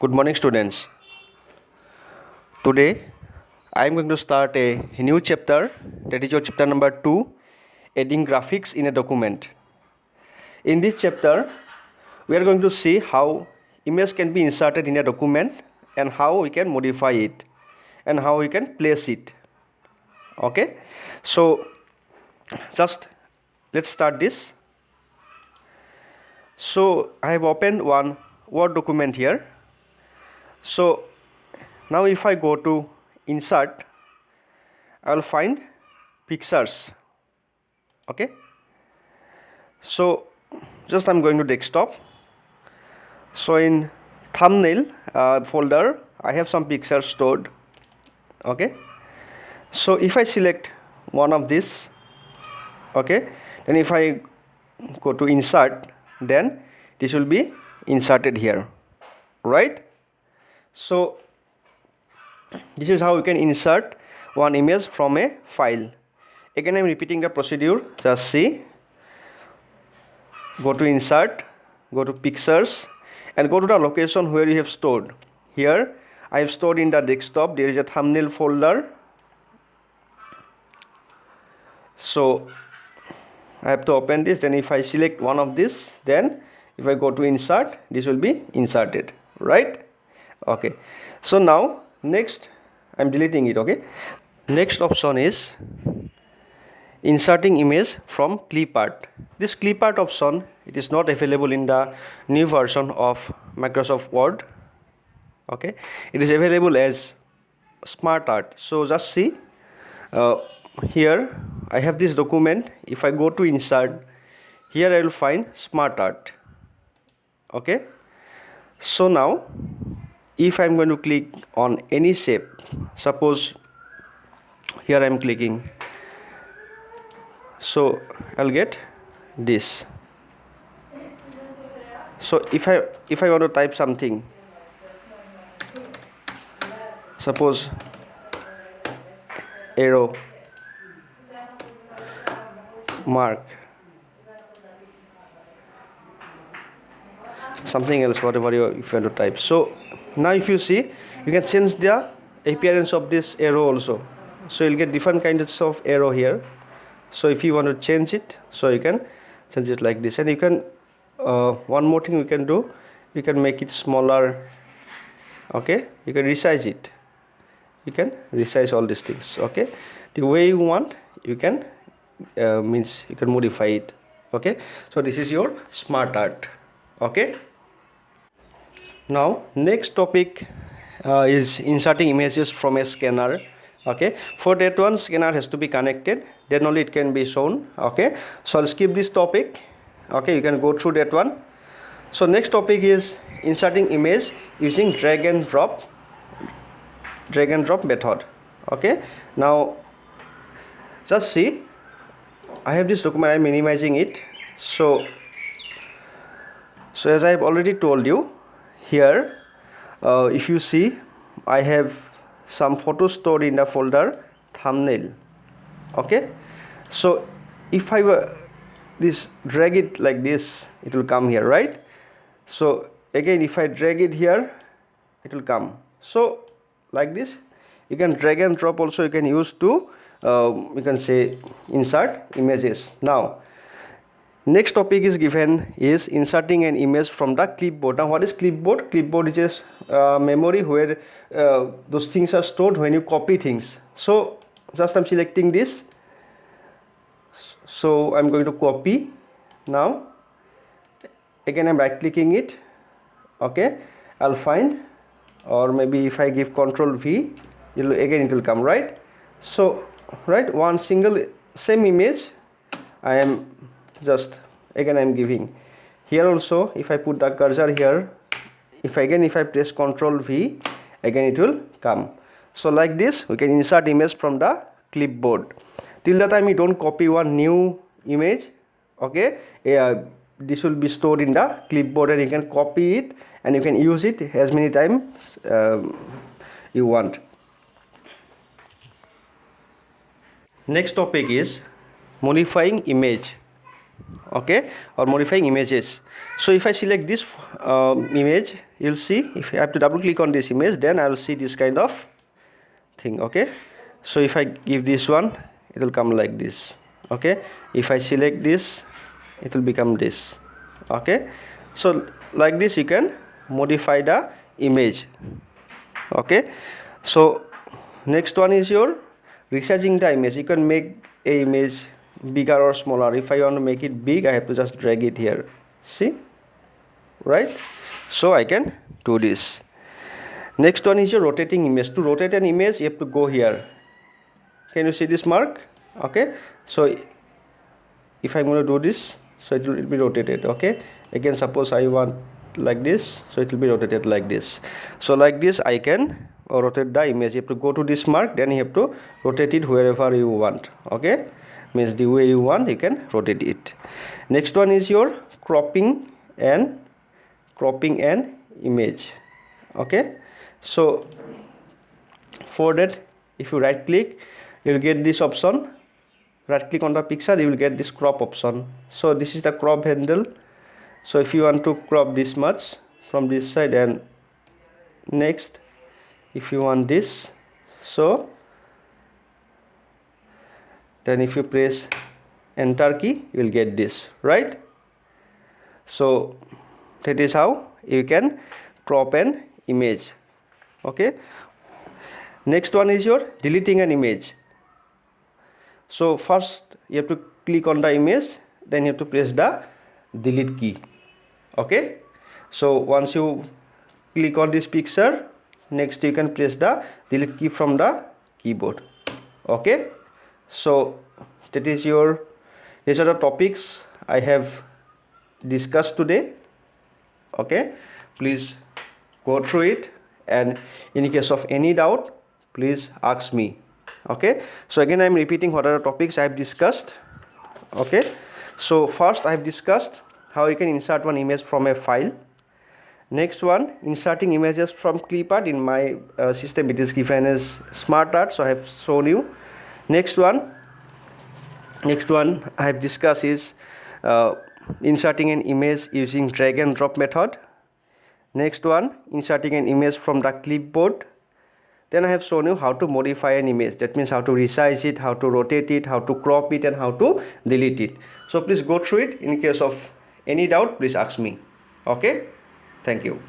Good morning, students. Today, I am going to start a new chapter, that is your chapter number 2, adding graphics in a document. In this chapter, we are going to see how image can be inserted in a document and how we can modify it and how we can place it. Okay, so just let's start this. So I have opened one Word document here. So now if I go to insert, I will find pictures. Okay, so just I'm going to desktop. So in thumbnail folder, I have some pictures stored. Okay, so if I select one of these, okay, then if I go to insert, then this will be inserted here, right? So this is how you can insert one image from a file. Again, I am repeating the procedure. Just see, go to insert, go to pictures, and go to the location where you have stored. Here I have stored in the desktop. There is a thumbnail folder. So I have to open this. Then if I select one of this, then if I go to insert, this will be inserted, right? Okay, so now next I'm deleting it. Okay, next option is inserting image from clip art. This clip art option, it is not available in the new version of Microsoft Word. Okay, it is available as smart art. So just see, here I have this document. If I go to insert, here I will find smart art. Okay, so now if I am going to click on any shape, suppose here I am clicking, so I'll get this. So if I want to type something, suppose arrow mark, something else, whatever if you want to type. So now if you see, you can change the appearance of this arrow also. So you'll get different kinds of arrow here. So if you want to change it, so you can change it like this. And you can one more thing you can do, you can make it smaller. Okay, you can resize it. You can resize all these things. Okay, the way you want, you can means you can modify it. Okay, so this is your smart art. Okay, now next topic is inserting images from a scanner. Okay, for that one, scanner has to be connected, then only it can be shown. Okay, so I'll skip this topic. Okay, you can go through that one. So next topic is inserting image using drag and drop method. Okay, now just see, I have this document. I'm minimizing it. So as I have already told you, here if you see, I have some photos stored in the folder thumbnail. Okay, so if I this drag it like this, it will come here, right? So again, if I drag it here, it will come. So like this, you can drag and drop also, you can use to you can say insert images. Now next topic is given is inserting an image from the clipboard. Now what is clipboard? Clipboard is just memory where those things are stored when you copy things. So just I'm selecting this, so I'm going to copy. Now again I'm right clicking it. Okay, I'll find, or maybe if I give Ctrl V, it will come, right? So right, one single same image I am just again I'm giving here also. If I put the cursor here, if I press Ctrl V, again it will come. So like this we can insert image from the clipboard. Till the time you don't copy one new image, okay, this will be stored in the clipboard and you can copy it and you can use it as many times you want. Next topic is modifying image. okay, or modifying images. So if I select this image, you'll see if I have to double click on this image, then I will see this kind of thing. Okay, so if I give this one, it will come like this. Okay, if I select this, it will become this. Okay, so like this you can modify the image. Okay, so next one is your resizing the image. You can make a image bigger or smaller. If I want to make it big, I have to just drag it here. See, right? So I can do this. Next one is your rotating image. To rotate an image, you have to go here. Can you see this mark? Okay, so if I'm going to do this, so it will be rotated. Okay, again suppose I want like this, so it will be rotated like this. So like this I can rotate the image. You have to go to this mark, then you have to rotate it wherever you want. Okay, means the way you want, you can rotate it. Next one is your cropping an image. Okay, so for that, if you right click, you will get this option. Right click on the picture, you will get this crop option. So this is the crop handle. So if you want to crop this much from this side, and next if you want this, so then if you press enter key, you will get this, right? So that is how you can crop an image. Okay, next one is your deleting an image. So first you have to click on the image, then you have to press the delete key. Okay, so once you click on this picture, next you can press the delete key from the keyboard. Okay, so that is these are the topics I have discussed today. Okay, please go through it, and in case of any doubt, please ask me. Okay, so again I am repeating what are the topics I have discussed. Okay, so first I have discussed how you can insert one image from a file. Next one, inserting images from clipart. In my system it is given as SmartArt, so I have shown you. Next one I have discussed is inserting an image using drag and drop method. Next one, inserting an image from the clipboard. Then I have shown you how to modify an image. That means how to resize it, how to rotate it, how to crop it, and how to delete it. So please go through it. In case of any doubt, please ask me. Okay, thank you.